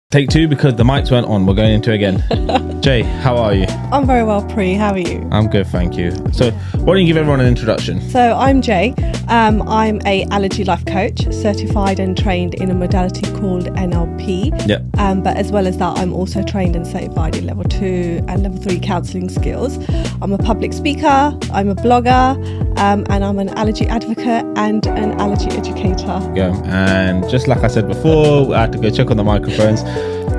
Take two because the mics weren't on. We're going into it again. Jay, how are you? I'm very well, Pri. How are you? I'm good, thank you. So why don't you give everyone an introduction? So I'm Jay. I'm a allergy life coach, certified and trained in a modality called NLP. Yep. But as well as that, I'm also trained and certified in level 2 and level 3 counselling skills. I'm a public speaker, I'm a blogger, and I'm an allergy advocate and an allergy educator. Yeah. And just like I said before, I had to go check on the microphones.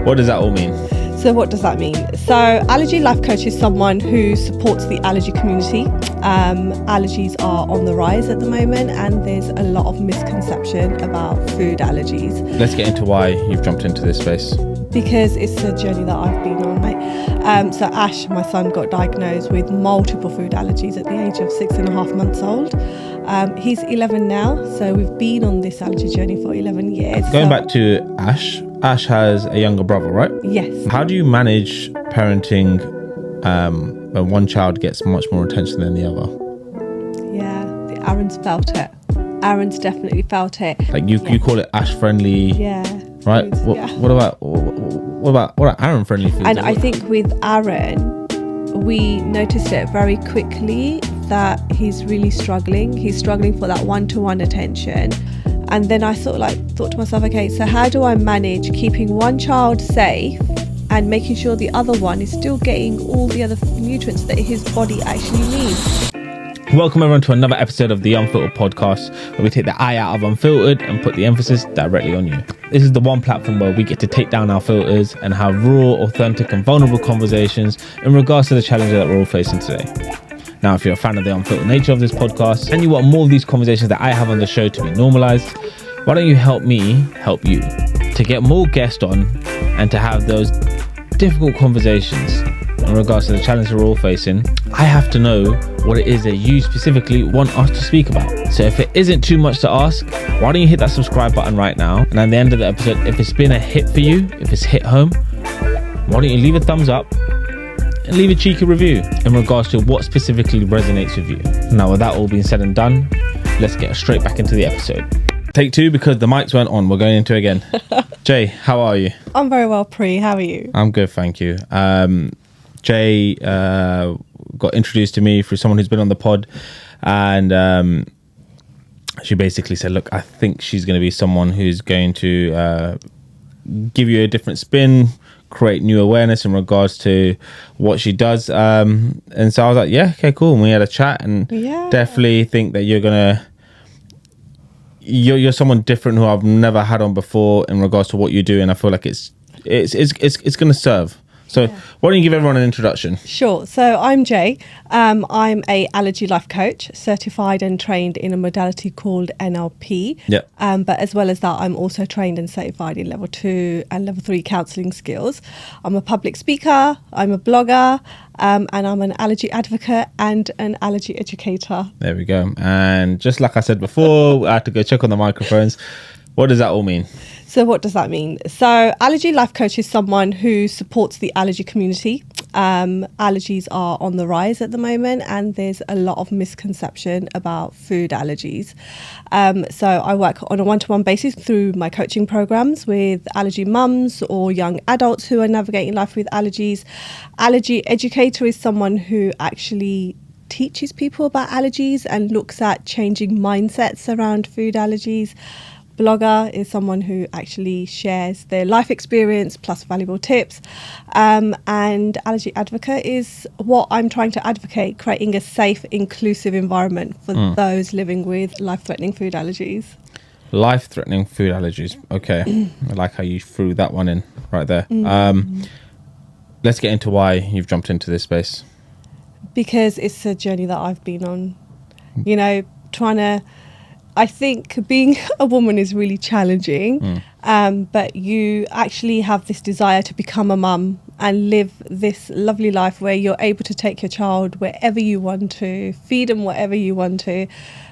What does that all mean? So what does that mean? So Allergy Life Coach is someone who supports the allergy community. Allergies are on the rise at the moment and there's a lot of misconception about food allergies. Let's get into why you've jumped into this space. Because it's a journey that I've been on, mate. So Ash, my son, got diagnosed with multiple food allergies at the age of 6.5 months old. He's 11 now, so we've been on this allergy journey for 11 years. Going back to Ash, Ash has a younger brother, right? Yes. How do you manage parenting when one child gets much more attention than the other? Yeah, Aaron's felt it. Aaron's definitely felt it. Like you call it Ash friendly. Yeah. Right. What about Aaron friendly foods? And I think with Aaron, we noticed it very quickly that he's really struggling. He's struggling for that one-to-one attention. And then I thought to myself, okay, so how do I manage keeping one child safe and making sure the other one is still getting all the other nutrients that his body actually needs? Welcome everyone to another episode of the Unfiltered podcast, where we take the I out of unfiltered and put the emphasis directly on you. This is the one platform where we get to take down our filters and have raw, authentic and vulnerable conversations in regards to the challenges that we're all facing today. Now, if you're a fan of the unfiltered nature of this podcast and you want more of these conversations that I have on the show to be normalized, why don't you help me help you to get more guests on and to have those difficult conversations in regards to the challenges we're all facing. I have to know what it is that you specifically want us to speak about. So if it isn't too much to ask, why don't you hit that subscribe button right now? And at the end of the episode, if it's been a hit for you, if it's hit home, why don't you leave a thumbs up and leave a cheeky review in regards to what specifically resonates with you. Now, with that all being said and done, let's get straight back into the episode. Take two because the mics weren't on. We're going into it again. Jay, how are you? I'm very well, Pri. How are you? I'm good, thank you. Jay got introduced to me through someone who's been on the pod, and she basically said, look, I think she's going to be someone who's going to give you a different spin, create new awareness in regards to what she does. And so I was like, yeah, okay, cool. And we had a chat and definitely think that you're someone different who I've never had on before in regards to what you do. And I feel like it's going to serve. So why don't you give everyone an introduction? Sure. So I'm Jay. I'm a allergy life coach, certified and trained in a modality called NLP. Yep. But as well as that, I'm also trained and certified in level 2 and level 3 counselling skills. I'm a public speaker, I'm a blogger, and I'm an allergy advocate and an allergy educator. There we go. And just like I said before, I had to go check on the microphones. What does that all mean? So what does that mean? So Allergy Life Coach is someone who supports the allergy community. Allergies are on the rise at the moment and there's a lot of misconception about food allergies. So I work on a one-to-one basis through my coaching programs with allergy mums or young adults who are navigating life with allergies. Allergy educator is someone who actually teaches people about allergies and looks at changing mindsets around food allergies. Blogger is someone who actually shares their life experience plus valuable tips. And allergy advocate is what I'm trying to advocate, creating a safe, inclusive environment for those living with life-threatening food allergies. Life-threatening food allergies. Okay. I like how you threw that one in right there. Let's get into why you've jumped into this space. Because it's a journey that I've been on. You know, I think being a woman is really challenging, but you actually have this desire to become a mum and live this lovely life where you're able to take your child wherever you want to, feed them whatever you want to,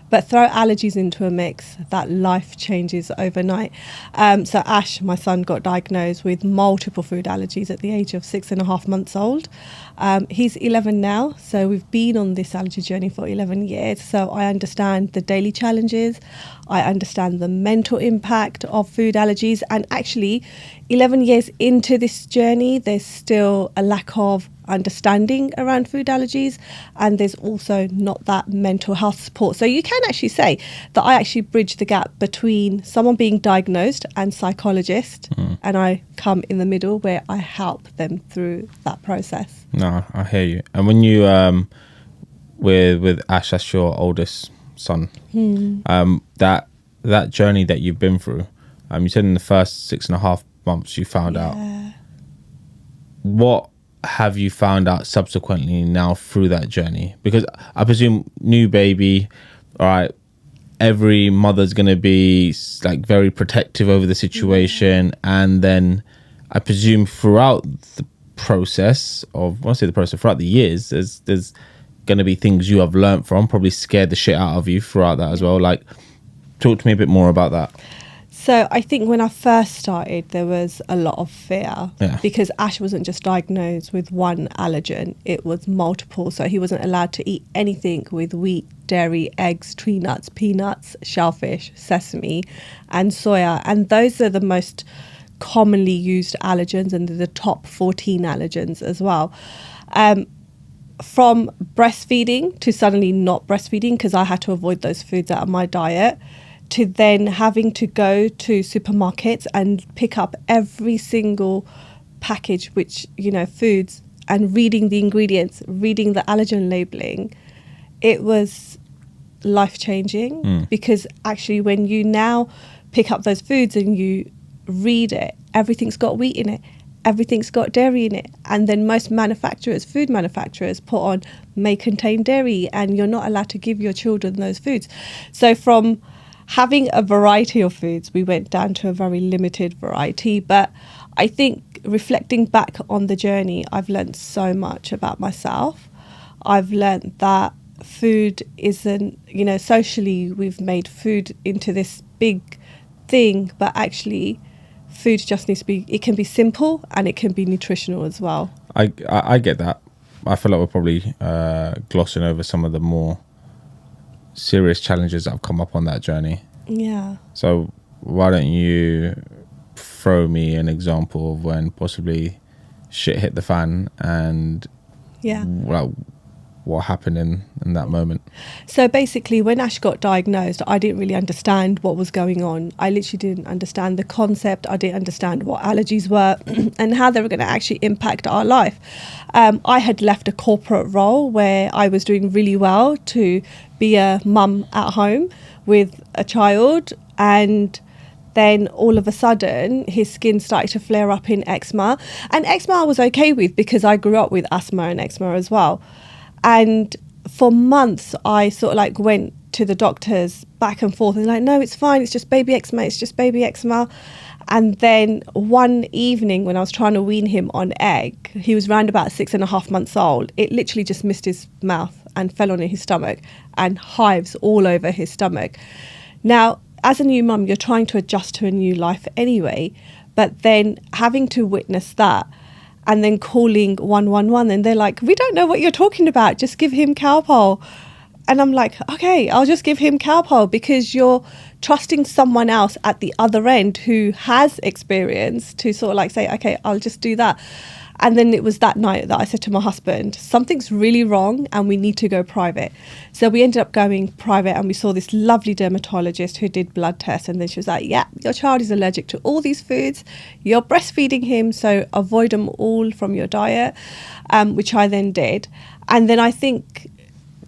But throw allergies into a mix, that life changes overnight. So Ash, my son, got diagnosed with multiple food allergies at the age of 6.5 months old. He's 11 now, so we've been on this allergy journey for 11 years. So I understand the daily challenges. I understand the mental impact of food allergies. And actually, 11 years into this journey, there's still a lack of understanding around food allergies, and there's also not that mental health support. So you can actually say that I actually bridge the gap between someone being diagnosed and psychologist, and I come in the middle where I help them through that process. No, I hear you. And when you with Ash, that's your oldest son, that journey that you've been through, you said in the first 6.5 months you found out. What have you found out subsequently now through that journey? Because I presume new baby, all right, every mother's going to be like very protective over the situation. And then I presume throughout the process of, when I say the process, throughout the years, there's going to be things you have learnt from, probably scared the shit out of you throughout that as well. Like, talk to me a bit more about that. So I think when I first started, there was a lot of fear because Ash wasn't just diagnosed with one allergen, it was multiple. So he wasn't allowed to eat anything with wheat, dairy, eggs, tree nuts, peanuts, shellfish, sesame and soya. And those are the most commonly used allergens, and they're the top 14 allergens as well. From breastfeeding to suddenly not breastfeeding because I had to avoid those foods out of my diet, to then having to go to supermarkets and pick up every single package, which, you know, foods, and reading the ingredients, reading the allergen labeling, it was life-changing because actually when you now pick up those foods and you read it, everything's got wheat in it, everything's got dairy in it. And then most manufacturers, food manufacturers, put on may contain dairy, and you're not allowed to give your children those foods. So from having a variety of foods, we went down to a very limited variety. But I think reflecting back on the journey, I've learned so much about myself. I've learned that food isn't, you know, socially we've made food into this big thing, but actually food just needs to be, it can be simple and it can be nutritional as well. I get that. I feel like we're probably glossing over some of the more serious challenges that have come up on that journey. Yeah. So why don't you throw me an example of when possibly shit hit the fan and what happened in that moment? So basically when Ash got diagnosed, I didn't really understand what was going on. I literally didn't understand the concept. I didn't understand what allergies were and how they were going to actually impact our life. I had left a corporate role where I was doing really well to be a mum at home with a child, and then all of a sudden his skin started to flare up in eczema. And eczema I was okay with because I grew up with asthma and eczema as well. And for months I sort of like went to the doctors back and forth and like, no, it's fine, it's just baby eczema, it's just baby eczema. And then one evening when I was trying to wean him on egg, he was around about 6.5 months old, it literally just missed his mouth and fell on his stomach, and hives all over his stomach. Now, as a new mum, you're trying to adjust to a new life anyway, but then having to witness that and then calling 111, and they're like, we don't know what you're talking about, just give him Calpol. And I'm like, okay, I'll just give him Calpol, because you're trusting someone else at the other end who has experience to sort of like say, okay, I'll just do that. And then it was that night that I said to my husband, something's really wrong and we need to go private. So we ended up going private, and we saw this lovely dermatologist who did blood tests. And then she was like, yeah, your child is allergic to all these foods. You're breastfeeding him, so avoid them all from your diet, which I then did. And then I think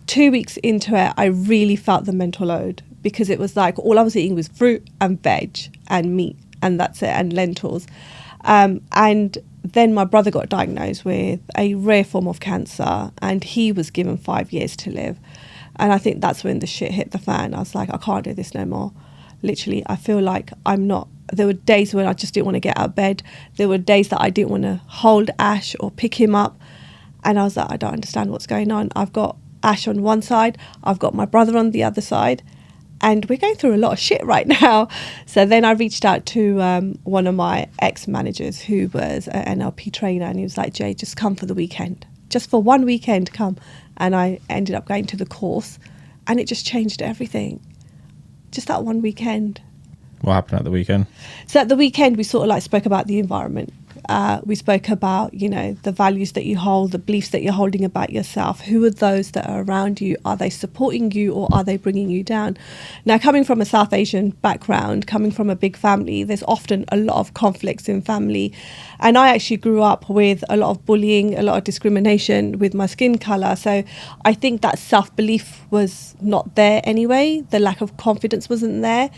2 weeks into it, I really felt the mental load, because it was like all I was eating was fruit and veg and meat, and that's it, and lentils. And then my brother got diagnosed with a rare form of cancer, and he was given 5 years to live. And I think that's when the shit hit the fan. I was like, I can't do this no more. Literally, I feel like there were days when I just didn't want to get out of bed. There were days that I didn't want to hold Ash or pick him up. And I was like, I don't understand what's going on. I've got Ash on one side, I've got my brother on the other side, and we're going through a lot of shit right now. So then I reached out to one of my ex-managers who was an NLP trainer, and he was like, Jay, just come for the weekend. Just for one weekend, come. And I ended up going to the course, and it just changed everything. Just that one weekend. What happened at the weekend? So at the weekend, we sort of like spoke about the environment. We spoke about, you know, the values that you hold, the beliefs that you're holding about yourself. Who are those that are around you? Are they supporting you, or are they bringing you down? Now, coming from a South Asian background, coming from a big family, there's often a lot of conflicts in family. And I actually grew up with a lot of bullying, a lot of discrimination with my skin colour. So I think that self-belief was not there anyway. The lack of confidence wasn't there.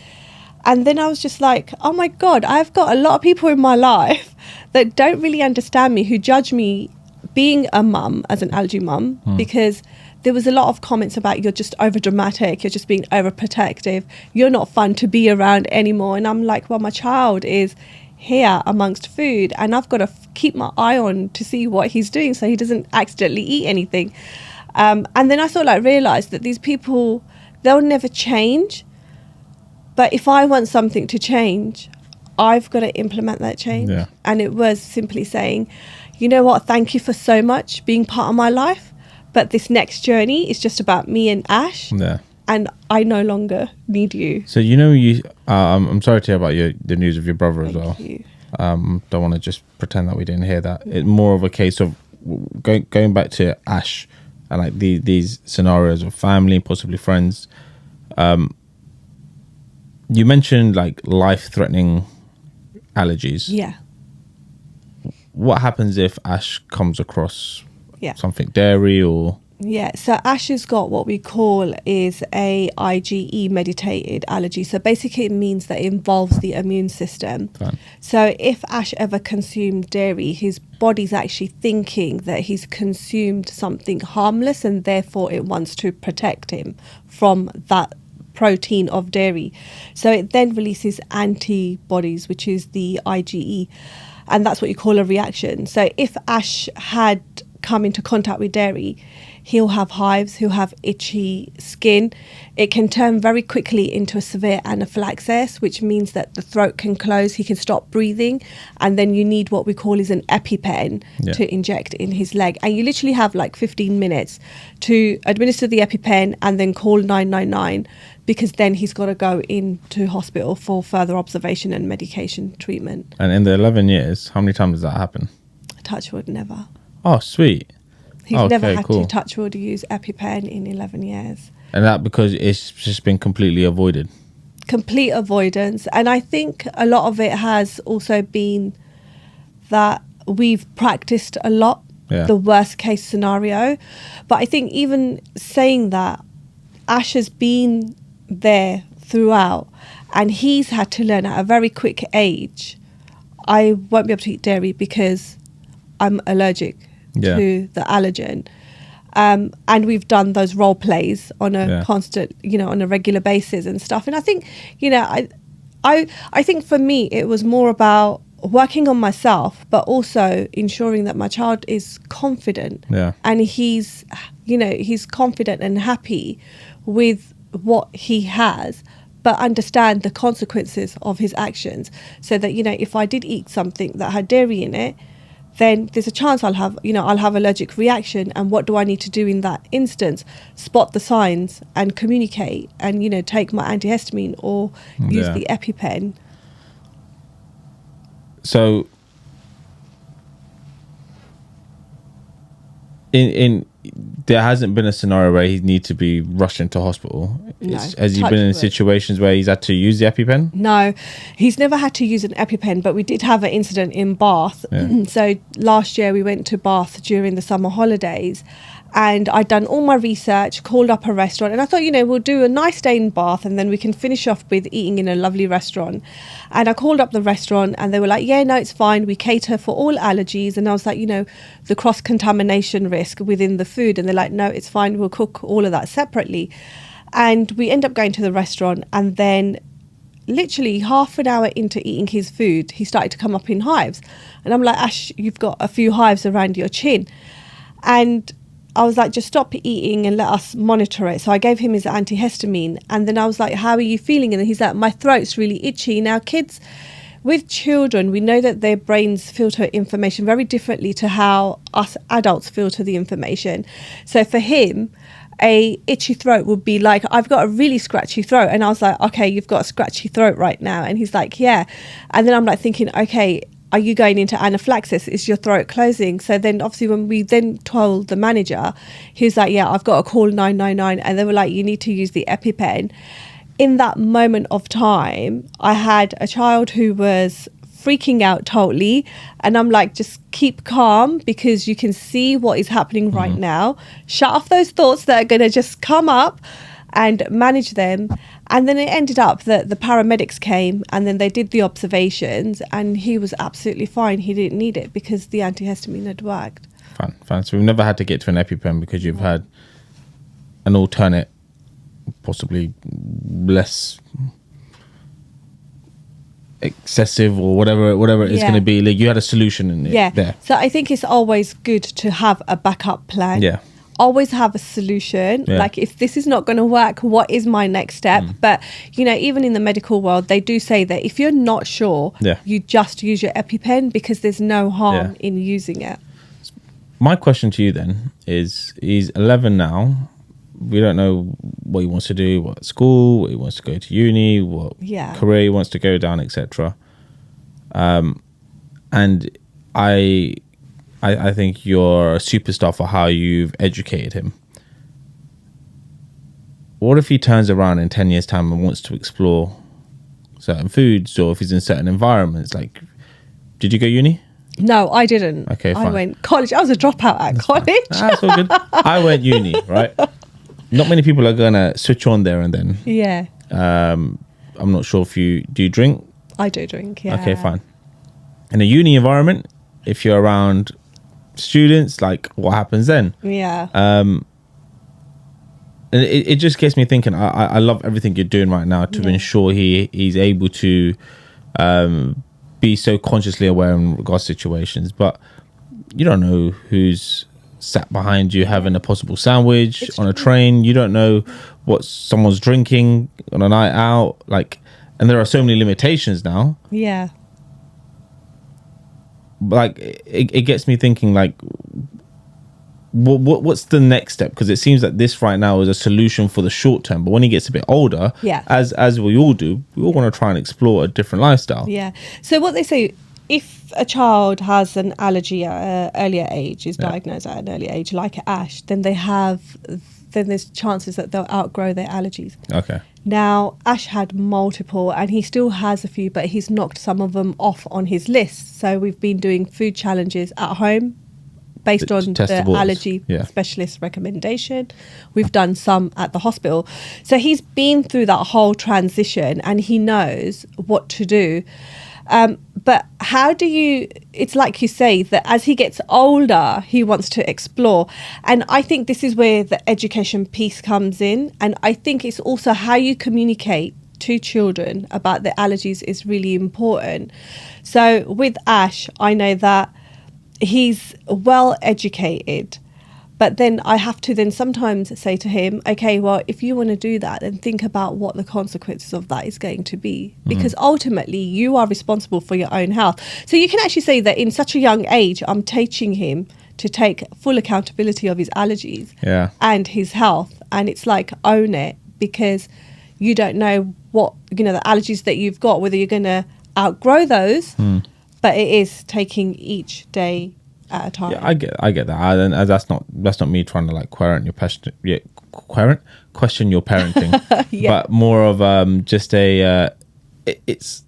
And then I was just like, oh my God, I've got a lot of people in my life that don't really understand me, who judge me being a mum, as an allergy mum, because there was a lot of comments about, you're just over dramatic, you're just being overprotective, you're not fun to be around anymore. And I'm like, well, my child is here amongst food, and I've got to keep my eye on to see what he's doing so he doesn't accidentally eat anything. And then I sort of like realised that these people, they'll never change. But if I want something to change, I've got to implement that change. Yeah. And it was simply saying, you know what, thank you for so much being part of my life, but this next journey is just about me and Ash. Yeah. And I no longer need you. So, you know, I'm sorry to hear about the news of your brother as well. Thank you. Don't want to just pretend that we didn't hear that. It's more of a case of going back to Ash and like these scenarios of family, possibly friends. You mentioned like life-threatening allergies. Yeah. What happens if Ash comes across Yeah. something dairy or... Yeah, so Ash has got what we call is a IgE mediated allergy. So basically it means that it involves the immune system. Fine. So if Ash ever consumed dairy, his body's actually thinking that he's consumed something harmless, and therefore it wants to protect him from that protein of dairy. So it then releases antibodies, which is the IgE, and that's what you call a reaction. So if Ash had come into contact with dairy, he'll have hives, he'll have itchy skin. It can turn very quickly into a severe anaphylaxis, which means that the throat can close, he can stop breathing, and then you need what we call is an EpiPen to inject in his leg. And you literally have like 15 minutes to administer the EpiPen and then call 999, because then he's got to go into hospital for further observation and medication treatment. And in the 11 years, how many times does that happen? Touch wood, never. Oh, sweet. He's Okay, never had cool. to touch wood use EpiPen in 11 years. And that because it's just been completely avoided. Complete avoidance. And I think a lot of it has also been that we've practiced a lot, the worst case scenario. But I think even saying that, Ash has been there throughout, and he's had to learn at a very quick age, I won't be able to eat dairy because I'm allergic to the allergen. And we've done those role plays on a constant, on a regular basis and stuff. And I think, I think for me, it was more about working on myself, but also ensuring that my child is confident. Yeah. And he's confident and happy with what he has, but understand the consequences of his actions. So that, if I did eat something that had dairy in it, then there's a chance I'll have allergic reaction. And what do I need to do in that instance? Spot the signs and communicate and, take my antihistamine or use the EpiPen. So in there hasn't been a scenario where he needs to be rushed into hospital. No, has he been in situations where he's had to use the EpiPen? No, he's never had to use an EpiPen, but we did have an incident in Bath. So last year we went to Bath during the summer holidays, and I'd done all my research, called up a restaurant, and I thought, we'll do a nice day in Bath and then we can finish off with eating in a lovely restaurant. And I called up the restaurant and they were like, yeah, no, it's fine. We cater for all allergies. And I was like, the cross-contamination risk within the food. And they're like, no, it's fine. We'll cook all of that separately. And we end up going to the restaurant, and then literally half an hour into eating his food, he started to come up in hives. And I'm like, Ash, you've got a few hives around your chin. And I was like, just stop eating and let us monitor it. So I gave him his antihistamine, and then I was like, how are you feeling? And he's like, my throat's really itchy. Now kids, with children, we know that their brains filter information very differently to how us adults filter the information. So for him, a itchy throat would be like, I've got a really scratchy throat. And I was like, okay, you've got a scratchy throat right now. And he's like, yeah. And then I'm like thinking, okay, are you going into anaphylaxis? Is your throat closing? So then obviously when we then told the manager, he was like, yeah, I've got to call 999. And they were like, you need to use the EpiPen. In that moment of time, I had a child who was freaking out totally, and I'm like, just keep calm, because you can see what is happening right now. Shut off those thoughts that are going to just come up, and manage them. And then it ended up that the paramedics came, and then they did the observations, and he was absolutely fine. He didn't need it because the antihistamine had worked. Fine. So we've never had to get to an EpiPen because you've had an alternate, possibly less excessive or whatever it is going to be. Like, you had a solution in it there. So I think it's always good to have a backup plan. Yeah. Always have a solution. Yeah. Like, if this is not going to work, what is my next step? But you know, even in the medical world, they do say that if you're not sure, you just use your EpiPen, because there's no harm in using it. My question to you then is, he's 11 now. We don't know what he wants to do, what school, what he wants to go to uni, what career he wants to go down, etc. And I think you're a superstar for how you've educated him. What if he turns around in 10 years' time and wants to explore certain foods, or if he's in certain environments? Like, did you go uni? No, I didn't. Okay, fine. I went college. I was a dropout at college. That's all good. I went uni, right? Not many people are going to switch on there and then. Yeah. I'm not sure if you drink. I do drink, yeah. Okay, fine. In a uni environment, if you're around students, like, what happens then? Yeah. And it just gets me thinking. I love everything you're doing right now to ensure he's able to be so consciously aware in regards to situations. But you don't know who's sat behind you having a possible sandwich on a train. You don't know what someone's drinking on a night out. Like, and there are so many limitations now. Yeah. Like, it gets me thinking, like, what's the next step? Because it seems that this right now is a solution for the short term, but when he gets a bit older, as we all do, we all want to try and explore a different lifestyle. Yeah. So what they say, if a child has an allergy at an earlier age, is diagnosed at an earlier age, like Ash, then there's chances that they'll outgrow their allergies. Okay. Now, Ash had multiple, and he still has a few, but he's knocked some of them off on his list. So we've been doing food challenges at home based on the allergy specialist recommendation. We've done some at the hospital. So he's been through that whole transition, and he knows what to do. But how do you, it's like you say, that as he gets older, he wants to explore. And I think this is where the education piece comes in. And I think it's also how you communicate to children about the allergies is really important. So with Ash, I know that he's well educated. But then I have to then sometimes say to him, okay, well, if you want to do that, then think about what the consequences of that is going to be. Because ultimately, you are responsible for your own health. So you can actually say that in such a young age, I'm teaching him to take full accountability of his allergies and his health. And it's like, own it, because you don't know what, the allergies that you've got, whether you're going to outgrow those. But it is taking each day at a time. Yeah, I get that. And that's not me trying to like question your parenting, but more of just a it's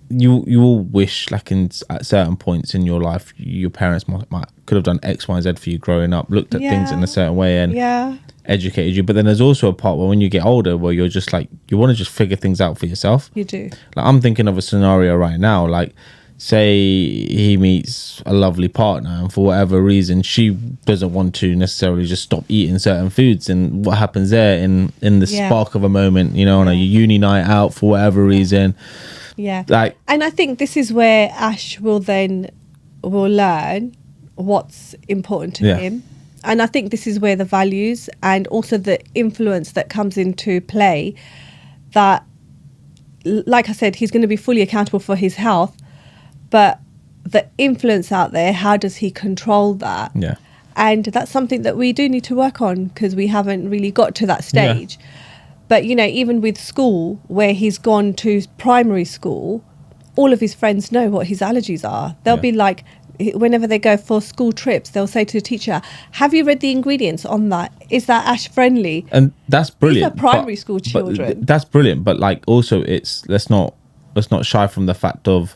you will wish, like, at certain points in your life, your parents might could have done X, Y, and Z for you growing up, looked at things in a certain way and educated you. But then there's also a part where when you get older, where you're just like, you want to just figure things out for yourself. You do. Like, I'm thinking of a scenario right now, like, say he meets a lovely partner and for whatever reason she doesn't want to necessarily just stop eating certain foods, and what happens there in the spark of a moment, on a uni night out for whatever reason. Like, and I think this is where Ash will learn what's important to him. And I think this is where the values and also the influence that comes into play, that, like I said, he's going to be fully accountable for his health, but the influence out there, how does he control that? Yeah. And that's something that we do need to work on, because we haven't really got to that stage. Yeah. But, you know, even with school, where he's gone to primary school, all of his friends know what his allergies are. They'll be like, whenever they go for school trips, they'll say to the teacher, have you read the ingredients on that? Is that ash friendly? And that's brilliant. These are primary school children. That's brilliant. But like, also, it's let's not shy from the fact of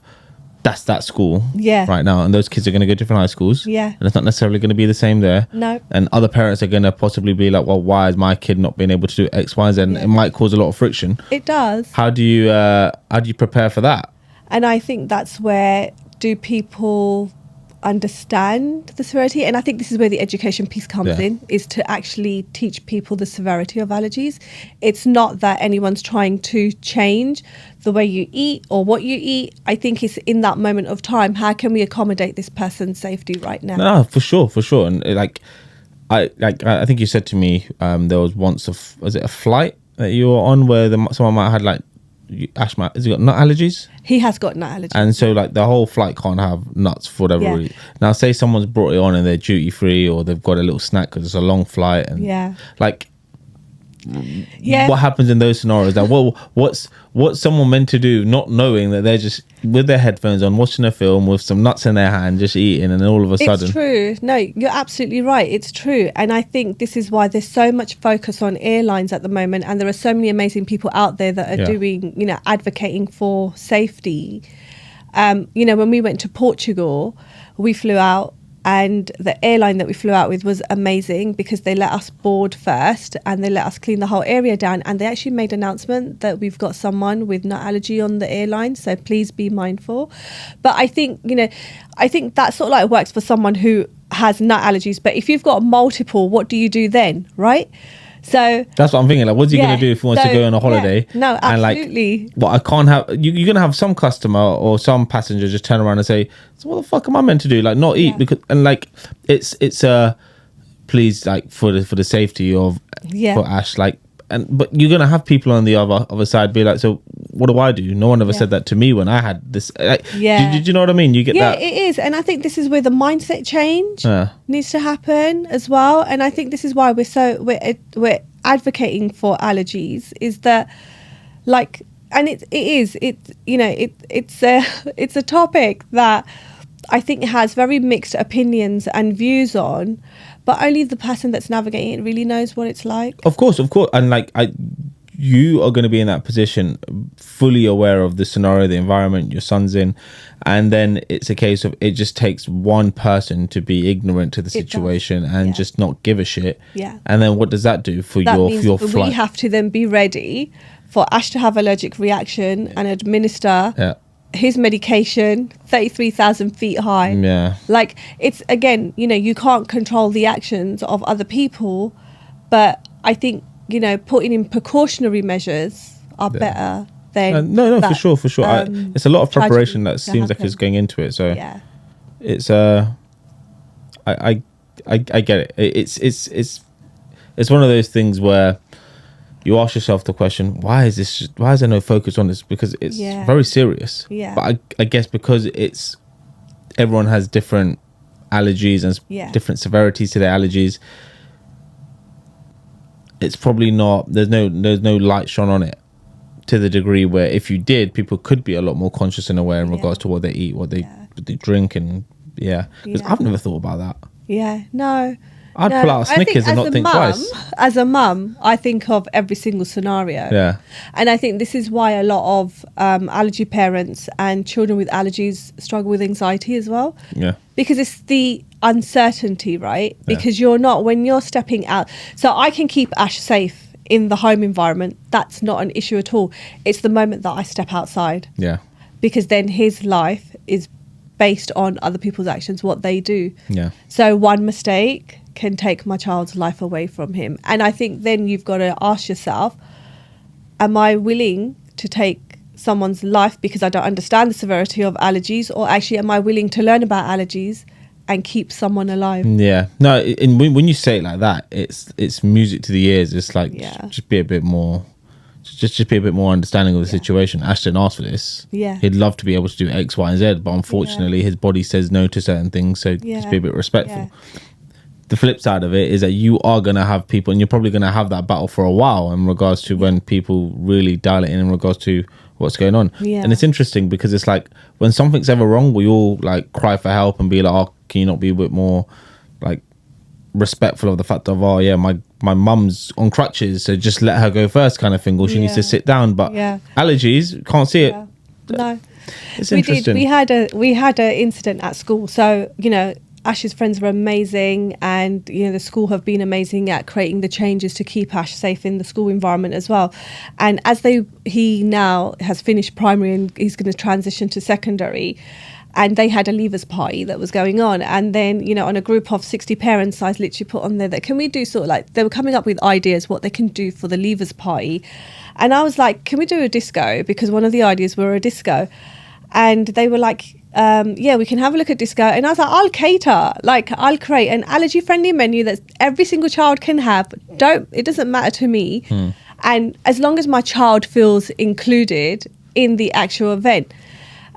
that's that school right now, and those kids are going to go to different high schools, and it's not necessarily going to be the same there. No. And other parents are going to possibly be like, well, why is my kid not being able to do X, Y, Z? And it might cause a lot of friction. It does. How do you prepare for that? And I think that's where, do people understand the severity? And I think this is where the education piece comes in, is to actually teach people the severity of allergies. It's not that anyone's trying to change the way you eat or what you eat. I think it's in that moment of time, how can we accommodate this person's safety right now? No, for sure. And I think you said to me, there was once was it a flight that you were on where someone might have had Ash, has he got nut allergies? He has got nut allergies. And so like the whole flight can't have nuts for whatever reason. Now say someone's brought it on and they're duty free, or they've got a little snack because it's a long flight, and what happens in those scenarios? Like, what's someone meant to do, not knowing that they're just with their headphones on, watching a film with some nuts in their hand, just eating, and then all of a sudden... It's true. No, you're absolutely right. It's true. And I think this is why there's so much focus on airlines at the moment, and there are so many amazing people out there that are doing, you know, advocating for safety. You know, when we went to Portugal, we flew out, and the airline that we flew out with was amazing, because they let us board first and they let us clean the whole area down, and they actually made an announcement that we've got someone with nut allergy on the airline, so please be mindful. But I think, you know, I think that sort of like works for someone who has nut allergies, but if you've got multiple, what do you do then, right? So that's what I'm thinking. Like, what's he going to do if he wants to go on a holiday? Yeah. No, absolutely. And like, I can't have. You're going to have some customer or some passenger just turn around and say, "So what the fuck am I meant to do? Like, not eat because?" And like, it's please, like for the safety of for Ash, like, but you're going to have people on the other side be like, "So what do I do?" No one ever said that to me when I had this. Like, did you know what I mean? You get that. Yeah, it is, and I think this is where the mindset change needs to happen as well. And I think this is why we're advocating for allergies. Is that like, and it's a topic that I think has very mixed opinions and views on, but only the person that's navigating it really knows what it's like. Of course, and like you are going to be in that position, fully aware of the scenario, the environment your son's in, and then it's a case of it just takes one person to be ignorant to the situation and just not give a shit. Yeah. And then what does that do for your flight? We have to then be ready for Ash to have allergic reaction and administer his medication 33,000 feet high. Yeah. Like, it's, again, you know, you can't control the actions of other people, but I think, you know, putting in precautionary measures are better than no, for sure. It's a lot of preparation that seems like it's going into it. So it's I get it. It's one of those things where you ask yourself the question, why is there no focus on this? Because it's very serious. Yeah. But I guess because everyone has different allergies and different severities to their allergies, it's probably not, there's no light shone on it to the degree where if you did, people could be a lot more conscious and aware in regards to what they eat, what they drink, and because I've never thought about that. I'd pull out a Snickers and not think twice. As a mum, I think of every single scenario. Yeah. And I think this is why a lot of allergy parents and children with allergies struggle with anxiety as well. Yeah. Because it's the uncertainty, right? Because you're not, when you're stepping out. So I can keep Ash safe in the home environment. That's not an issue at all. It's the moment that I step outside. Yeah. Because then his life is based on other people's actions, what they do. Yeah. So one mistake can take my child's life away from him. And I think then you've got to ask yourself, am I willing to take someone's life because I don't understand the severity of allergies, or actually am I willing to learn about allergies and keep someone alive. Yeah. No, and when you say it like that, it's music to the ears. It's like, Yeah. just be a bit more, just be a bit more understanding of the situation. Ashton asked for this. Yeah. He'd love to be able to do X, Y, and Z, but unfortunately his body says no to certain things. So just be a bit respectful. Yeah. The flip side of it is that you are going to have people, and you're probably going to have that battle for a while in regards to when people really dial it in regards to what's going on. Yeah. And it's interesting because it's like when something's ever wrong, we all like cry for help and be like, oh, can you not be a bit more like respectful of the fact of, oh yeah, my mum's on crutches, so just let her go first kind of thing, or she needs to sit down. But allergies, can't see it. No, it's interesting. We had a incident at school. So, you know, Ash's friends were amazing, and you know the school have been amazing at creating the changes to keep Ash safe in the school environment as well. And as he now has finished primary and he's going to transition to secondary, and they had a leavers party that was going on, and then, you know, on a group of 60 parents, I literally put on there that can we do sort of like, they were coming up with ideas what they can do for the leavers party, and I was like, can we do a disco, because one of the ideas were a disco, and they were like, yeah, we can have a look at disco. And I was like, I'll cater, like I'll create an allergy friendly menu that every single child can have. It doesn't matter to me. And as long as my child feels included in the actual event.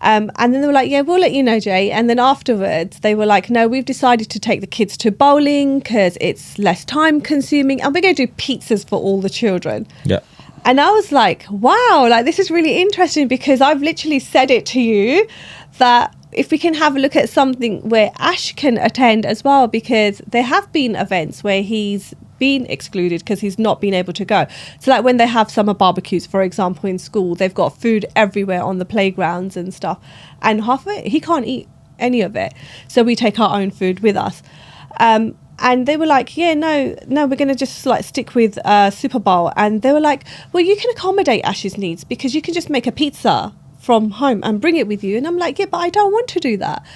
And then they were like, yeah, we'll let you know, Jay. And then afterwards they were like, no, we've decided to take the kids to bowling because it's less time consuming, and we're going to do pizzas for all the children. Yeah. And I was like, wow, like this is really interesting, because I've literally said it to you that if we can have a look at something where Ash can attend as well, because there have been events where he's been excluded because he's not been able to go. So like when they have summer barbecues, for example, in school, they've got food everywhere on the playgrounds and stuff, and half of it he can't eat any of it, so we take our own food with us. And they were like, yeah, no, we're going to just like stick with Super Bowl. And they were like, well, you can accommodate Ash's needs because you can just make a pizza from home and bring it with you. And I'm like, yeah, but I don't want to do that.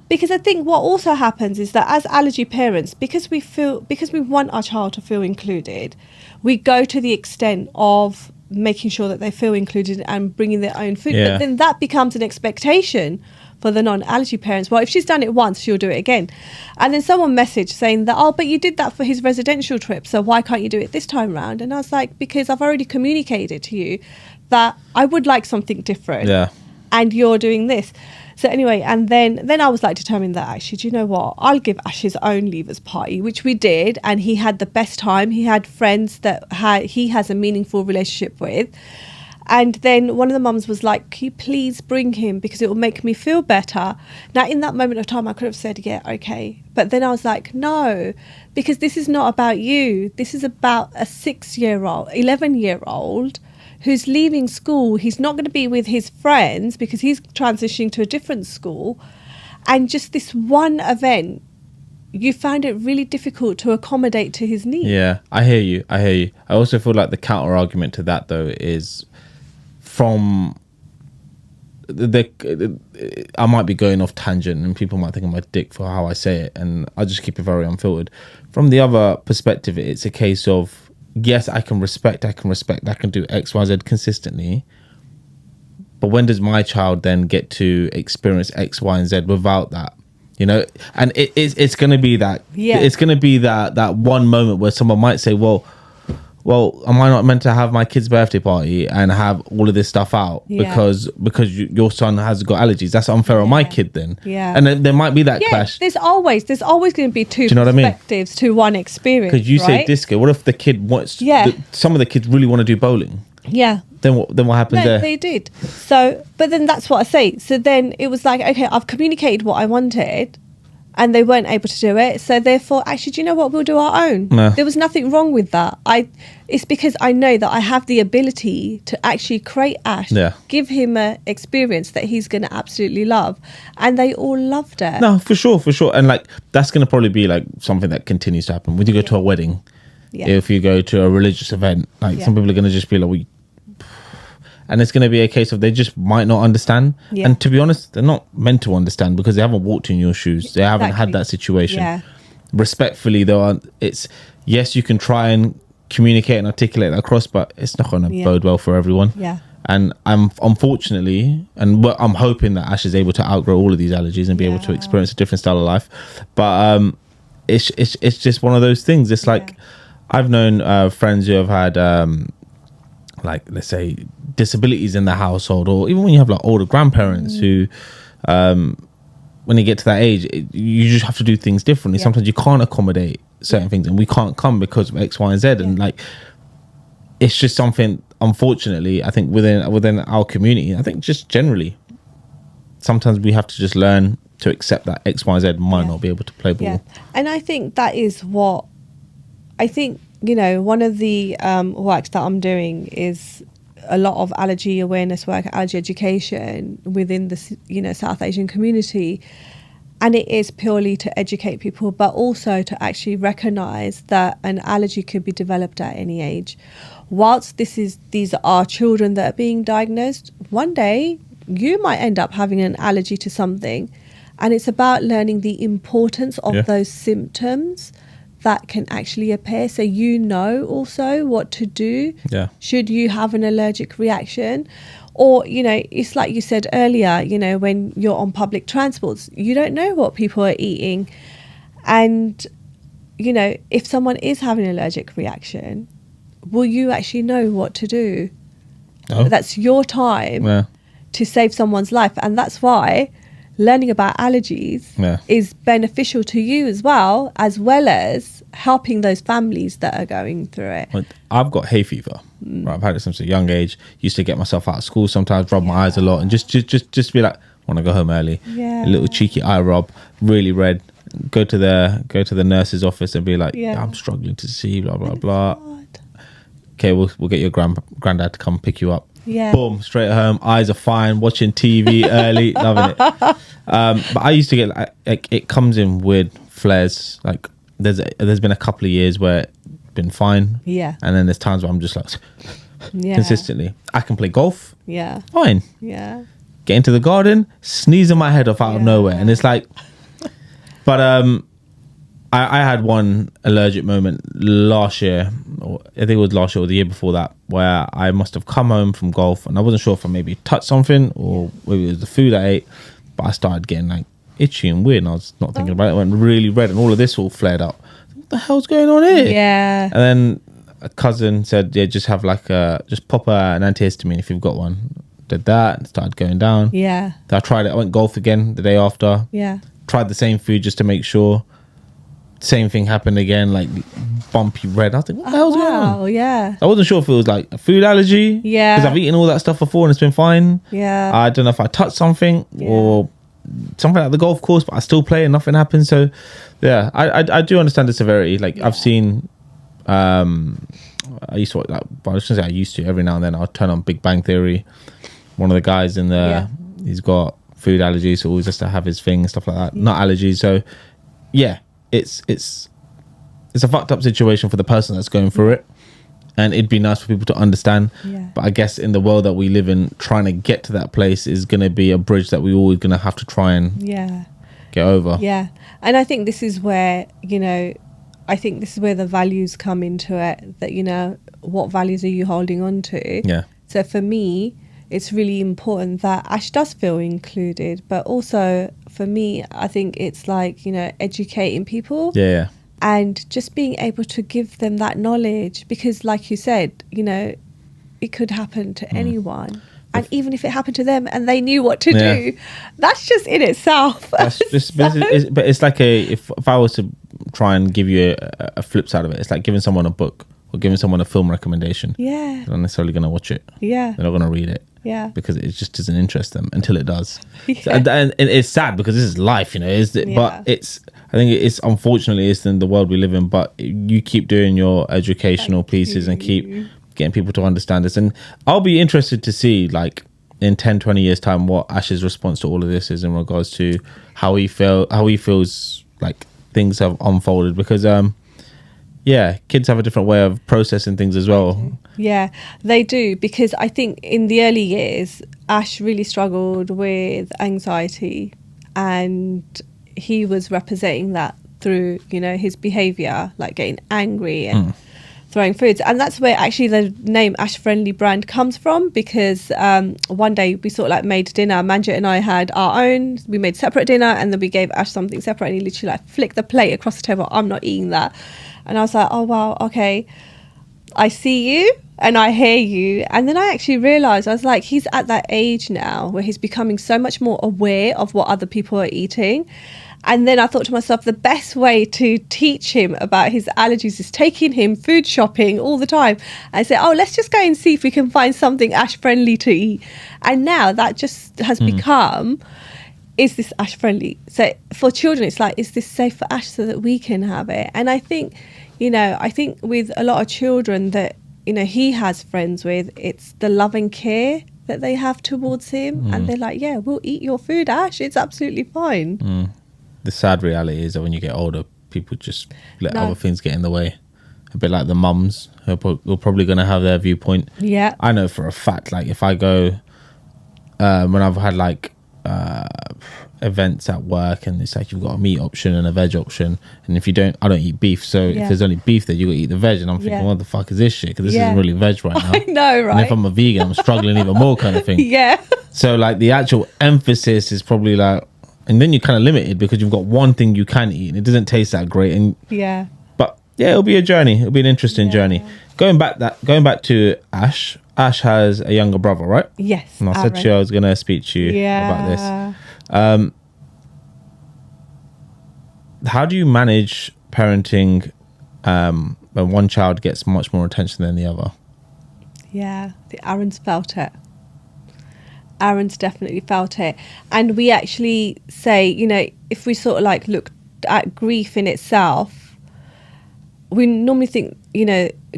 Because I think what also happens is that as allergy parents, because we want our child to feel included, we go to the extent of making sure that they feel included and bringing their own food. Yeah. But then that becomes an expectation for the non-allergy parents. Well, if she's done it once, she'll do it again. And then someone messaged saying that, oh, but you did that for his residential trip, so why can't you do it this time round? And I was like, because I've already communicated to you that I would like something different. Yeah. And you're doing this. So anyway, and then I was like determined that actually, do you know what? I'll give Ash his own leavers party, which we did. And he had the best time. He had friends that he has a meaningful relationship with. And then one of the mums was like, can you please bring him because it will make me feel better. Now, in that moment of time, I could have said, yeah, okay. But then I was like, no, because this is not about you. This is about a 11-year-old who's leaving school. He's not going to be with his friends because he's transitioning to a different school. And just this one event, you found it really difficult to accommodate to his needs. Yeah, I hear you. I also feel like the counter argument to that, though, is from I might be going off tangent and people might think I'm a dick for how I say it, and I'll just keep it very unfiltered. From the other perspective, it's a case of, yes, I can respect, I can do X, Y, Z consistently, but when does my child then get to experience X, Y, and Z without that? You know, and it's going to be that. Yeah. It's going to be that one moment where someone might say, well, am I not meant to have my kid's birthday party and have all of this stuff out because your son has got allergies? That's unfair on my kid then. Yeah. And there might be that clash. There's always going to be two perspectives to one experience. Because you say disco. What if the kid wants? Yeah. Some of the kids really want to do bowling. Yeah. Then what happens there? They did. So, but then that's what I say. So then it was like, okay, I've communicated what I wanted, and they weren't able to do it. So therefore, actually, do you know what? We'll do our own. No. There was nothing wrong with that. It's because I know that I have the ability to actually create Ash, give him an experience that he's going to absolutely love, and they all loved it. No, for sure. And like that's going to probably be like something that continues to happen when you go to a wedding. Yeah. If you go to a religious event, like some people are going to just be like, and it's going to be a case of they just might not understand. Yeah. And to be honest, they're not meant to understand because they haven't walked in your shoes. They haven't had that situation. Yeah. Respectfully, though, yes, you can try and communicate and articulate that across, but it's not going to bode well for everyone. Yeah. And I'm unfortunately, and I'm hoping that Ash is able to outgrow all of these allergies and be able to experience a different style of life. But it's just one of those things. It's like I've known friends who have had like, let's say, disabilities in the household, or even when you have like older grandparents who when you get to that age, you just have to do things differently. Sometimes you can't accommodate certain things, and we can't come because of X, Y, and Z. And like, it's just something, unfortunately, I think within our community, I think just generally, sometimes we have to just learn to accept that X, Y, Z might not be able to play ball. Yeah. And I think that is what I think, you know, one of the works that I'm doing is a lot of allergy awareness work, allergy education within the, you know, South Asian community. And it is purely to educate people, but also to actually recognise that an allergy could be developed at any age. Whilst these are children that are being diagnosed, one day you might end up having an allergy to something. And it's about learning the importance of those symptoms that can actually appear, so you know also what to do should you have an allergic reaction. Or, you know, it's like you said earlier, you know, when you're on public transports, you don't know what people are eating. And, you know, if someone is having an allergic reaction, will you actually know what to do? No. That's your time to save someone's life. And that's why learning about allergies is beneficial to you as well as helping those families that are going through it. I've got hay fever. Right, I've had it since a young age. Used to get myself out of school sometimes, rub my eyes a lot, and just be like, want to go home early. A little cheeky eye rub, really red. Go to the nurse's office and be like, I'm struggling to see, blah blah blah. Okay, we'll get your granddad to come pick you up. Boom, straight at home. Eyes are fine. Watching TV early, loving it. But I used to get like it comes in weird flares. Like there's been a couple of years where it's been fine. And then there's times where I'm just like consistently. I can play golf. Fine. Get into the garden, sneezing my head off out of nowhere, and it's like. But I had one allergic moment last year, or I think it was last year or the year before that, where I must have come home from golf and I wasn't sure if I maybe touched something or maybe it was the food I ate, but I started getting like itchy and weird, and I was not thinking about it. It went really red and all of this all flared up. What the hell's going on here? And then a cousin said, just have like just pop an antihistamine if you've got one. Did that, started going down. So I tried it. I went golf again the day after. Tried the same food just to make sure. Same thing happened again, like bumpy red. I was like, what the hell's going on? I wasn't sure if it was like a food allergy. Because I've eaten all that stuff before and it's been fine. I don't know if I touched something or something at the golf course, but I still play and nothing happens. So I do understand the severity. Like I've seen I used to watch, like, well, I shouldn't say I used to, every now and then I'll turn on Big Bang Theory. One of the guys in there, he's got food allergies, so always has to have his thing and stuff like that. Not allergies. So it's a fucked up situation for the person that's going through it, and it'd be nice for people to understand. But I guess in the world that we live in, trying to get to that place is going to be a bridge that we're always going to have to try and get over. And I think this is where, you know, the values come into it, that, you know, what values are you holding on to? So for me, it's really important that Ash does feel included, but also for me, I think it's like, you know, educating people. And just being able to give them that knowledge, because like you said, you know, it could happen to anyone. And even if it happened to them and they knew what to do, that's just in itself. But it's like if I was to try and give you a flip side of it, it's like giving someone a book or giving someone a film recommendation. They're not necessarily going to watch it. They're not going to read it. Because it just doesn't interest them until it does. So, and it's sad because this is life, you know. But I think it's unfortunately it's in the world we live in. But you keep doing your educational pieces and keep getting people to understand this. And I'll be interested to see, like, in 10, 20 years time, what Ash's response to all of this is in regards to how he feels like things have unfolded. Because kids have a different way of processing things as well. They do, because I think in the early years, Ash really struggled with anxiety, and he was representing that through, you know, his behaviour, like getting angry and throwing foods. And that's where actually the name Ash Friendly brand comes from, because one day we sort of like made dinner. Manjit and I had our own, we made separate dinner, and then we gave Ash something separate, and he literally like flicked the plate across the table. I'm not eating that. And I was like, oh wow, okay, I see you and I hear you. And then I actually realized, I was like, he's at that age now where he's becoming so much more aware of what other people are eating. And then I thought to myself, the best way to teach him about his allergies is taking him food shopping all the time. I said, oh, let's just go and see if we can find something Ash friendly to eat. And now that just has become, is this Ash friendly? So for children, it's like, is this safe for Ash so that we can have it? And I think, I think with a lot of children that, he has friends with, it's the loving care that they have towards him. And they're like, yeah, we'll eat your food, Ash. It's absolutely fine. The sad reality is that when you get older, people just let other things get in the way. A bit like the mums who are probably going to have their viewpoint. Yeah. I know for a fact, like if I go, when I've had like events at work and it's like you've got a meat option and a veg option, and if you don't, I don't eat beef, so if there's only beef, then you got to eat the veg, and I'm thinking, what the fuck is this shit? Because this isn't really veg right now. I know, right? And if I'm a vegan, I'm struggling even more kind of thing. Yeah. So like the actual emphasis is probably like, and then you're kind of limited because you've got one thing you can eat and it doesn't taste that great. And but it'll be a journey. It'll be an interesting journey. Going back to Ash. Ash has a younger brother, right? Yes. And I said to you I was going to speak to you about this. How do you manage parenting when one child gets much more attention than the other? Yeah, Aaron's felt it. Aaron's definitely felt it. And we actually say, if we sort of like look at grief in itself, we normally think,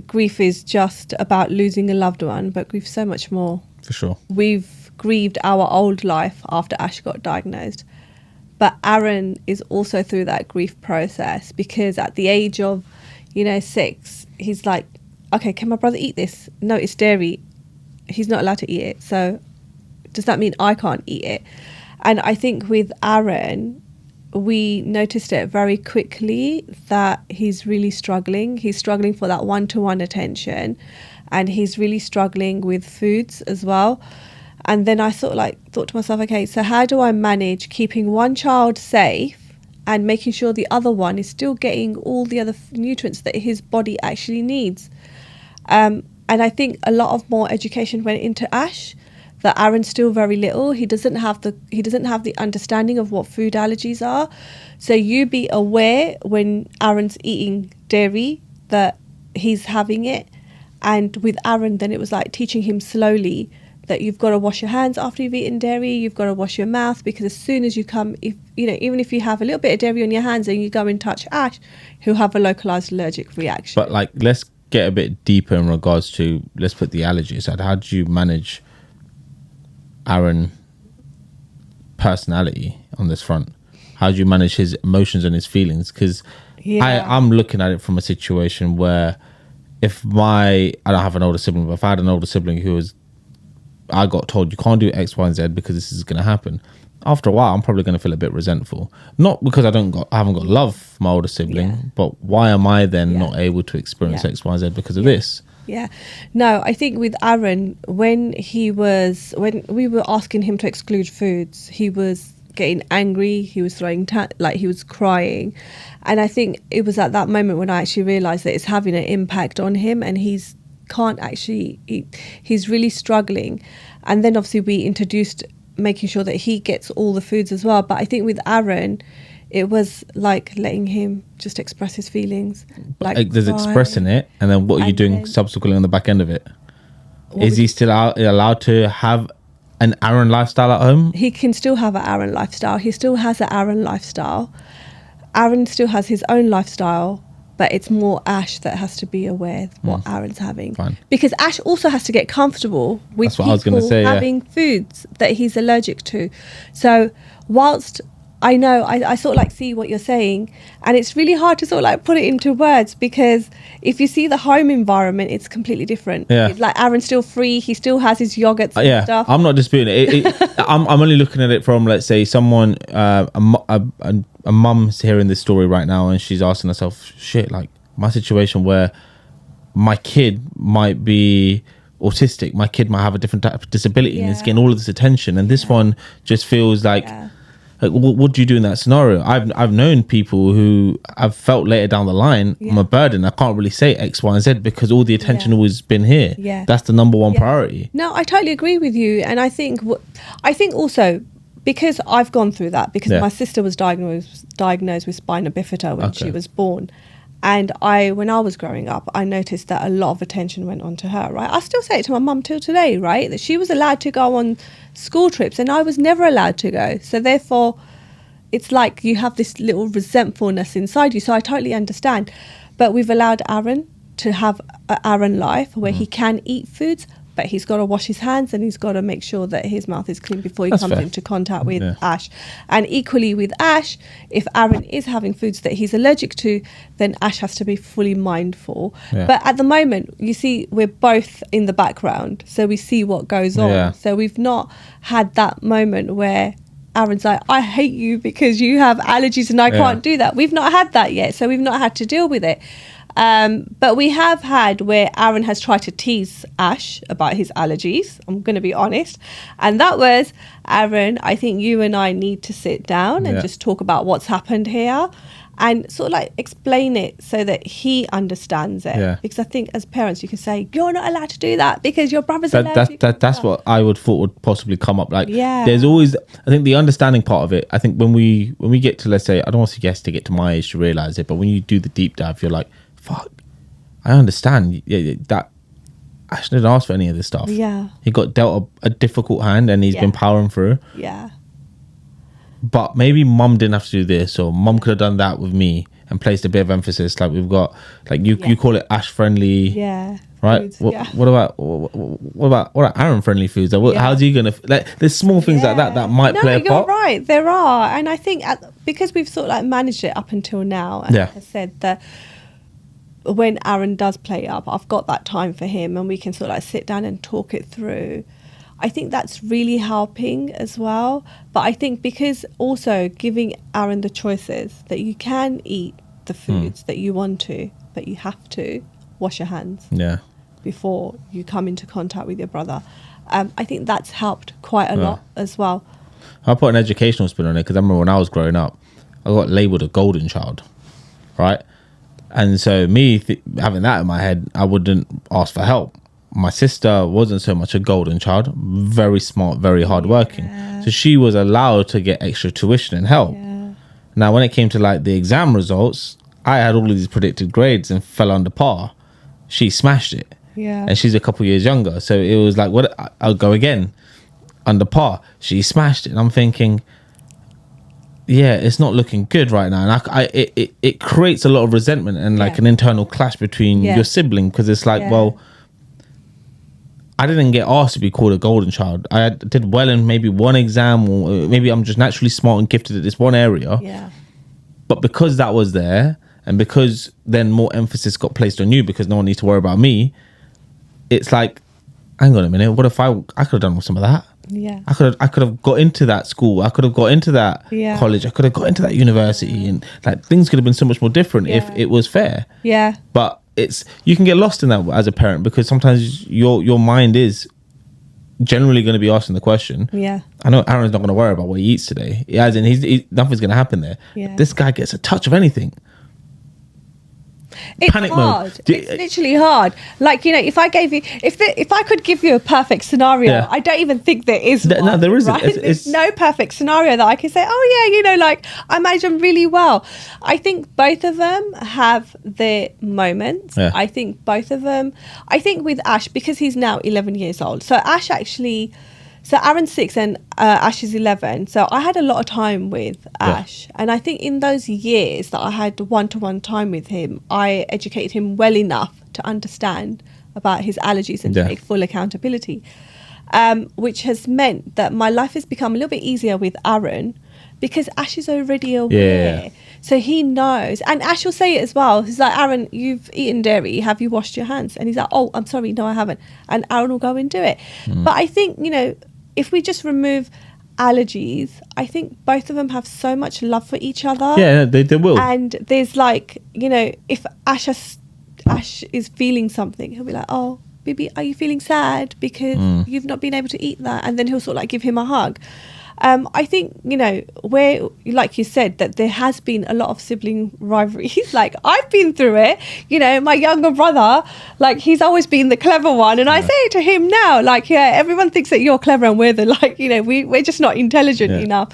grief is just about losing a loved one, but grief's so much more. For sure. We've grieved our old life after Ash got diagnosed. But Aaron is also through that grief process, because at the age of, 6, he's like, okay, can my brother eat this? No, it's dairy. He's not allowed to eat it. So does that mean I can't eat it? And I think with Aaron, we noticed it very quickly that he's really struggling. He's struggling for that one-to-one attention, and he's really struggling with foods as well. And then I thought to myself, okay, so how do I manage keeping one child safe and making sure the other one is still getting all the other nutrients that his body actually needs? And I think a lot of more education went into Ash. That Aaron's still very little. He doesn't have the understanding of what food allergies are. So you be aware when Aaron's eating dairy that he's having it. And with Aaron, then it was like teaching him slowly that you've got to wash your hands after you've eaten dairy. You've got to wash your mouth, because as soon as you come, even if you have a little bit of dairy on your hands and you go and touch Ash, he'll have a localized allergic reaction. But let's get a bit deeper in regards to, let's put the allergy aside. How do you manage Aaron personality on this front? How do you manage his emotions and his feelings? Because I'm looking at it from a situation where I don't have an older sibling, but if I had an older sibling I got told you can't do X, Y, and Z because this is going to happen, after a while I'm probably going to feel a bit resentful, not because I haven't got love for my older sibling, but why am I then not able to experience X, Y, and Z because of this? Yeah. No, I think with Aaron, when we were asking him to exclude foods, he was getting angry, he was throwing, he was crying. And I think it was at that moment when I actually realised that it's having an impact on him, and he's really struggling. And then obviously we introduced making sure that he gets all the foods as well. But I think with Aaron, it was like letting him just express his feelings. There's expressing it, and then what are you doing subsequently on the back end of it? Is he still allowed to have an Aaron lifestyle at home? He can still have an Aaron lifestyle. He still has an Aaron lifestyle. Aaron still has his own lifestyle, but it's more Ash that has to be aware of what Aaron's having. Fine. Because Ash also has to get comfortable with people having foods that he's allergic to. So whilst I know, I sort of like see what you're saying, and it's really hard to sort of like put it into words, because if you see the home environment, it's completely different. Yeah. Like Aaron's still free, he still has his yogurts and stuff. I'm not disputing it. I'm only looking at it from, let's say, someone, a mum's hearing this story right now, and she's asking herself, shit, like my situation where my kid might be autistic, my kid might have a different type of disability, and it's getting all of this attention, and this one just feels like what do you do in that scenario? I've known people who I've felt later down the line, I'm a burden, I can't really say X, Y and Z because all the attention always been here. That's the number one priority. No, I totally agree with you. And I think also because I've gone through that, because my sister was diagnosed with spina bifida when she was born. And when I was growing up, I noticed that a lot of attention went on to her, right? I still say it to my mum till today, right? That she was allowed to go on school trips and I was never allowed to go. So therefore, it's like you have this little resentfulness inside you. So I totally understand. But we've allowed Aaron to have an Aaron life where he can eat foods, but he's got to wash his hands and he's got to make sure that his mouth is clean before he comes into contact with Ash. And equally with Ash, if Aaron is having foods that he's allergic to, then Ash has to be fully mindful. But at the moment, you see, we're both in the background, so we see what goes on. So we've not had that moment where Aaron's like, I hate you because you have allergies and I can't do that. We've not had that yet, so we've not had to deal with it. But we have had where Aaron has tried to tease Ash about his allergies. I'm going to be honest. And that was, Aaron, I think you and I need to sit down and just talk about what's happened here and sort of like explain it so that he understands it. Because I think as parents, you can say, you're not allowed to do that because your brother's allergic. That's what I would thought would possibly come up. Like, there's always, I think the understanding part of it, I think when we get to, let's say, I don't want to suggest to get to my age to realize it, but when you do the deep dive, you're like, fuck, I understand that I shouldn't ask for any of this stuff. He got dealt a difficult hand and he's been powering through. But maybe mum didn't have to do this, or mum could have done that with me and placed a bit of emphasis. Like we've got, like you call it Ash friendly, right? Foods, what about Aaron friendly foods? Like, how's he gonna like? There's small things like that might play a part. You're right, there are, and I think because we've sort of like managed it up until now, and like I said that. When Aaron does play up, I've got that time for him and we can sort of like sit down and talk it through. I think that's really helping as well. But I think because also giving Aaron the choices that you can eat the foods that you want to, but you have to wash your hands before you come into contact with your brother. I think that's helped quite a lot as well. I'll put an educational spin on it because I remember when I was growing up, I got labelled a golden child, right? And so me having that in my head, I wouldn't ask for help. My sister wasn't so much a golden child, very smart, very hardworking. So she was allowed to get extra tuition and help. Now, when it came to like the exam results, I had all of these predicted grades and fell under par. She smashed it. And she's a couple years younger. So it was like, what? I'll go again. Under par. She smashed it. And I'm thinking, it's not looking good right now, and it creates a lot of resentment and like an internal clash between your sibling, because it's like, well, I didn't get asked to be called a golden child. I did well in maybe one exam, or maybe I'm just naturally smart and gifted at this one area. But because that was there, and because then more emphasis got placed on you because no one needs to worry about me, it's like, hang on a minute, what if I could have done some of that? I could have got into that school. I could have got into that college. I could have got into that university, and like things could have been so much more different if it was fair. But you can get lost in that as a parent, because sometimes your mind is generally going to be asking the question. I know Aaron's not going to worry about what he eats today. As in, nothing's going to happen there. But this guy gets a touch of anything. It's panic hard. mode. It's literally hard. Like, if I gave you, if I could give you a perfect scenario, I don't even think there is one. No, there isn't. Right? There's no perfect scenario that I can say, oh yeah, like I manage them really well. I think both of them have their moments. I think both of them. I think with Ash, because he's now 11 years old. So Aaron's 6 and Ash is 11. So I had a lot of time with Ash. And I think in those years that I had one-to-one time with him, I educated him well enough to understand about his allergies and to take full accountability, which has meant that my life has become a little bit easier with Aaron because Ash is already aware. So he knows. And Ash will say it as well. He's like, Aaron, you've eaten dairy. Have you washed your hands? And he's like, oh, I'm sorry. No, I haven't. And Aaron will go and do it. But I think, if we just remove allergies, I think both of them have so much love for each other. Yeah, they will. And there's like, if Ash has Ash is feeling something, he'll be like, oh, baby, are you feeling sad because you've not been able to eat that? And then he'll sort of like give him a hug. I think, you know, where, like you said, that there has been a lot of sibling rivalries. Like, I've been through it. You know, my younger brother, like, he's always been the clever one. And I say to him now, like, yeah, everyone thinks that you're clever and we're the, like, you know, we're just not intelligent enough.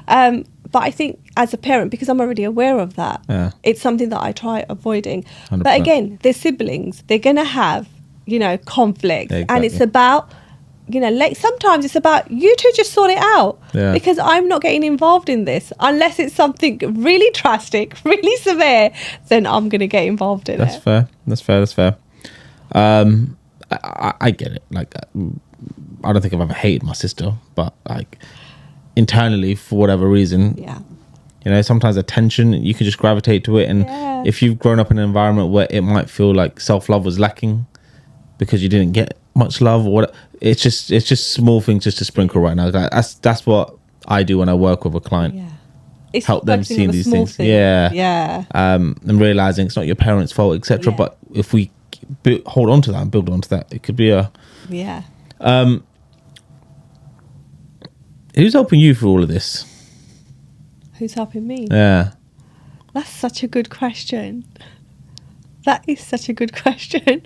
But I think as a parent, because I'm already aware of that, it's something that I try avoiding. 100%. But again, they're siblings. They're going to have, you know, conflicts. Yeah, exactly. And it's about, you know, like sometimes it's about you two just sort it out, because I'm not getting involved in this unless it's something really drastic, really severe. Then I'm going to get involved in That's it. fair. That's fair. I get it. Like, I don't think I've ever hated my sister, but like internally, for whatever reason, you know, sometimes a tension, you can just gravitate to it. And if you've grown up in an environment where it might feel like self-love was lacking because you didn't get much love or what, it's just small things just to sprinkle right now. That's what I do when I work with a client. It's help them focusing see on the these small things. things. And realizing it's not your parents' fault, etc. But if we hold on to that and build on to that, it could be a who's helping you through all of this? Who's helping me? Yeah, that's such a good question. That is such a good question.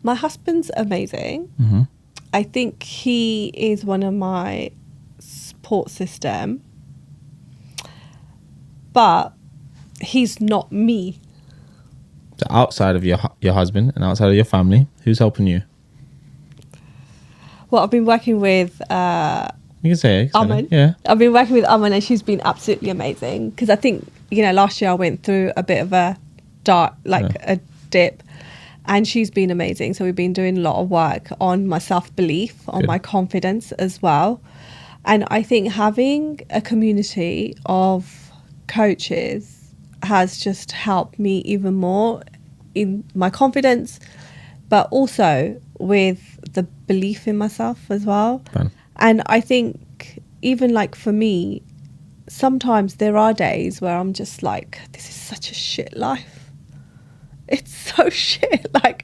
My husband's amazing. I think he is one of my support system, but he's not me. So outside of your husband and outside of your family, who's helping you? Well, I've been working with you can say it. Aman. Yeah, I've been working with Aman, and she's been absolutely amazing. Because I think, you know, last year I went through a bit of a dark, like a dip, and she's been amazing. So we've been doing a lot of work on my self-belief, on my confidence as well. And I think having a community of coaches has just helped me even more in my confidence, but also with the belief in myself as well. Fun. And I think even like for me, sometimes there are days where I'm just like, this is such a shit life. It's so shit. Like,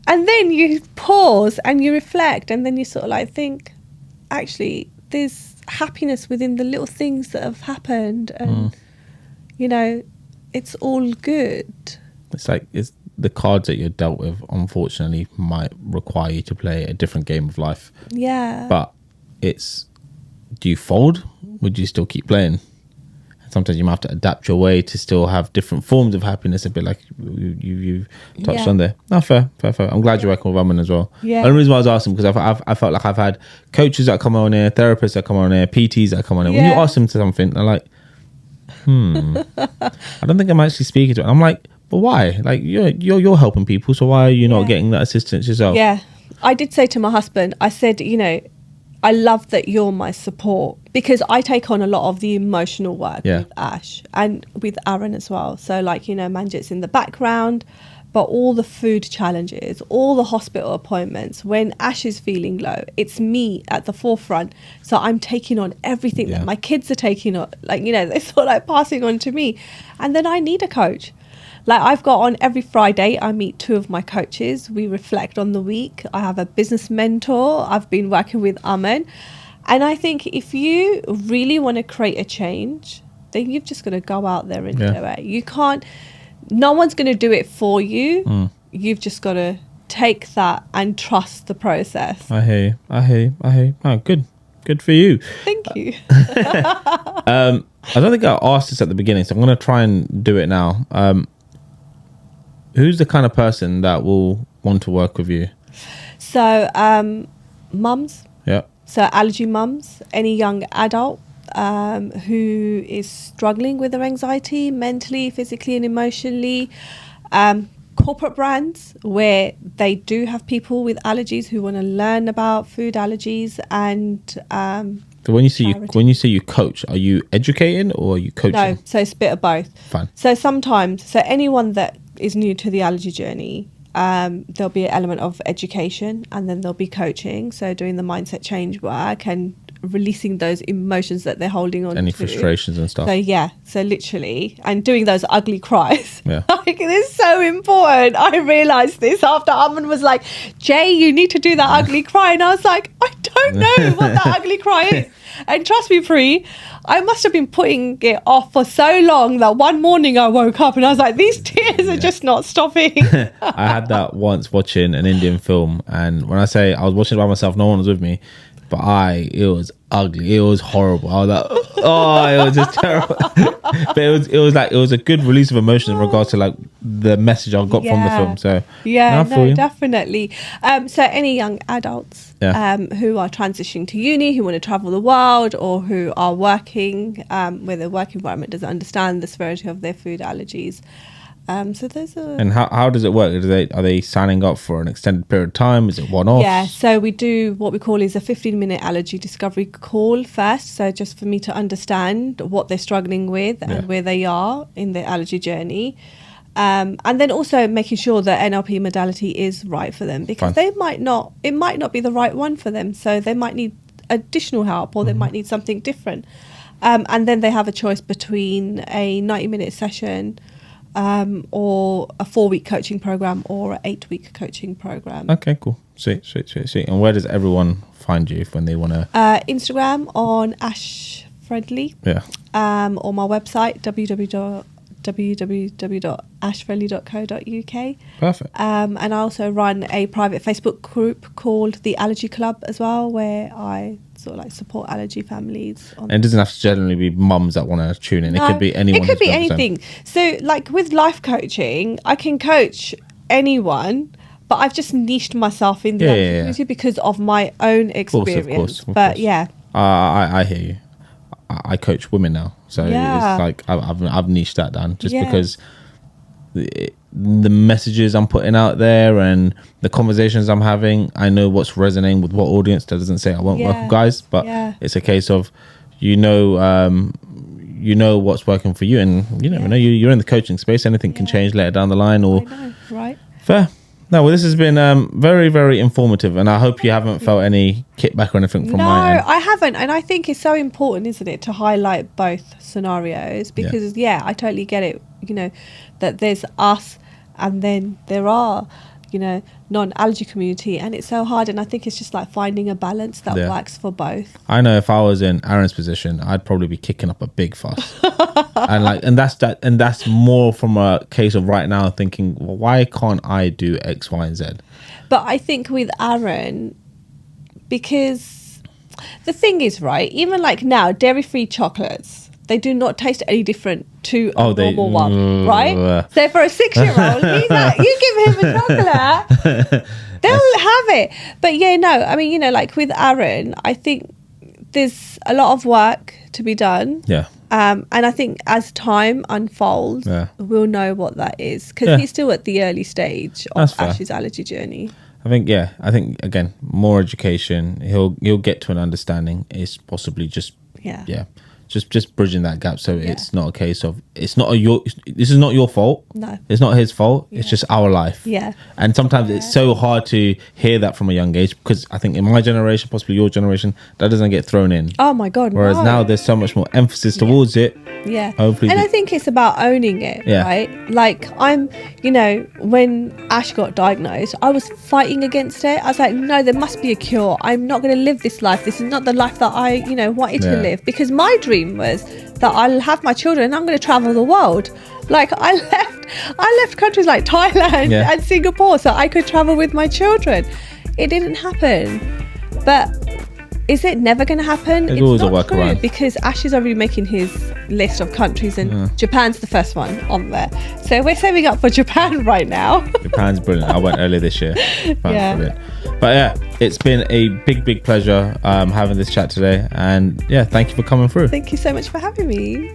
and then you pause and you reflect, and then you sort of like think, actually, there's happiness within the little things that have happened, and you know, it's all good. It's like the cards that you're dealt with, unfortunately, might require you to play a different game of life. Yeah. But do you fold? Would you still keep playing? Sometimes you might have to adapt your way to still have different forms of happiness, a bit like you touched on there. No, fair. I'm glad you're working with Aman as well. Yeah. And the reason why I was asking, because I felt like I've had coaches that come on here, therapists that come on here, PTs that come on here. When you ask them to something, they're like, I don't think I'm actually speaking to it. I'm like, but why? Like, you're helping people, so why are you not getting that assistance yourself? Yeah. I did say to my husband, I said, you know, I love that you're my support, because I take on a lot of the emotional work with Ash and with Aaron as well. So like, you know, Manjit's in the background, but all the food challenges, all the hospital appointments, when Ash is feeling low, it's me at the forefront. So I'm taking on everything that my kids are taking on. Like, you know, they're sort of like passing on to me. And then I need a coach. Like, I've got on every Friday, I meet 2 of my coaches. We reflect on the week. I have a business mentor. I've been working with Aman. And I think if you really want to create a change, then you've just got to go out there and do it. You can't, no one's going to do it for you. You've just got to take that and trust the process. I hear you. Oh, good for you. Thank you. I don't think I asked this at the beginning, so I'm going to try and do it now. Who's the kind of person that will want to work with you? So, mums. Yeah. So allergy mums, any young adult who is struggling with their anxiety, mentally, physically and emotionally. Corporate brands where they do have people with allergies who want to learn about food allergies. And so when you say you coach, are you educating or are you coaching? No, so it's a bit of both. Fine. So anyone that is new to the allergy journey, there'll be an element of education, and then there'll be coaching. So doing the mindset change work and releasing those emotions that they're holding on Any to. frustrations and stuff. So yeah, so literally, and doing those ugly cries. Yeah. Like, it is so important. I realised this after Armin was like, Jay, you need to do that ugly cry. And I was like, I don't know what that ugly cry is. And trust me, Pri, I must have been putting it off for so long that one morning I woke up and I was like, these tears are just not stopping. I had that once watching an Indian film, and when I say I was watching it by myself, no one was with me, but it was ugly. It was horrible. I was like, oh, it was just terrible. But it was a good release of emotion in regards to like the message I got from the film. So yeah, no, definitely. So any young adults who are transitioning to uni, who want to travel the world, or who are working where their work environment doesn't understand the severity of their food allergies. So those are. And how does it work? Are they signing up for an extended period of time? Is it one-off? Yeah, so we do what we call is a 15-minute allergy discovery call first. So just for me to understand what they're struggling with and where they are in their allergy journey. And then also making sure that NLP modality is right for them, because it might not be the right one for them. So they might need additional help, or they might need something different. And then they have a choice between a 90-minute session, or a 4-week coaching program, or an 8-week coaching program. Okay, cool. Sweet. And where does everyone find you when they want to? Instagram on Ash Friendly. Yeah. Or my website www.ashfriendly.co.uk. Perfect. And I also run a private Facebook group called the Allergy Club as well, where I sort of like support allergy families. And it doesn't have to generally be mums that want to tune in. No, it could be anyone. It could be anything. So like with life coaching, I can coach anyone, but I've just niched myself in the community because of my own experience. Of course. Yeah. I hear you. I coach women now, so it's like I've niched that down just because the messages I'm putting out there and the conversations I'm having, I know what's resonating with what audience. That doesn't say I won't work with guys, but it's a case of you know what's working for you, and you never know. You're in the coaching space. Anything can change later down the line, or right? Fair. No, well, this has been very, very informative, and I hope you haven't felt any kickback or anything from my end. No, I haven't, and I think it's so important, isn't it, to highlight both scenarios, because I totally get it, that there's us and then there are, non-allergy community, and it's so hard, and I think it's just like finding a balance that works for both. I know if I was in Aaron's position, I'd probably be kicking up a big fuss. and that's more from a case of right now thinking, well, why can't I do X, Y, and Z? But I think with Aaron, because the thing is, right, even like now, dairy-free chocolates, they do not taste any different to a normal one, right? So for a 6-year-old, you give him a chocolate, they'll have it. But I mean, like with Aaron, I think there's a lot of work to be done. Yeah. And I think as time unfolds, we'll know what that is, because he's still at the early stage of Ash's allergy journey. I think again, more education. He'll get to an understanding. It's possibly just just bridging that gap, so it's not a case of this is not your fault. No, it's not his fault. It's just our life. And sometimes it's so hard to hear that from a young age, because I think in my generation, possibly your generation, that doesn't get thrown in. Oh my god. Whereas now there's so much more emphasis towards it. Hopefully. And I think it's about owning it, right? Like when Ash got diagnosed, I was fighting against it. I was like, no, there must be a cure. I'm not going to live this life. This is not the life that I wanted to live, because my dream was that I'll have my children and I'm going to travel the world. Like I left countries like Thailand and Singapore so I could travel with my children. It didn't happen. But is it never going to happen? There's always a workaround, because Ash is already making his list of countries, and Japan's the first one on there. So we're saving up for Japan right now. Japan's brilliant. I went earlier this year. Brilliant. But it's been a big pleasure having this chat today, and thank you for coming through. Thank you so much for having me.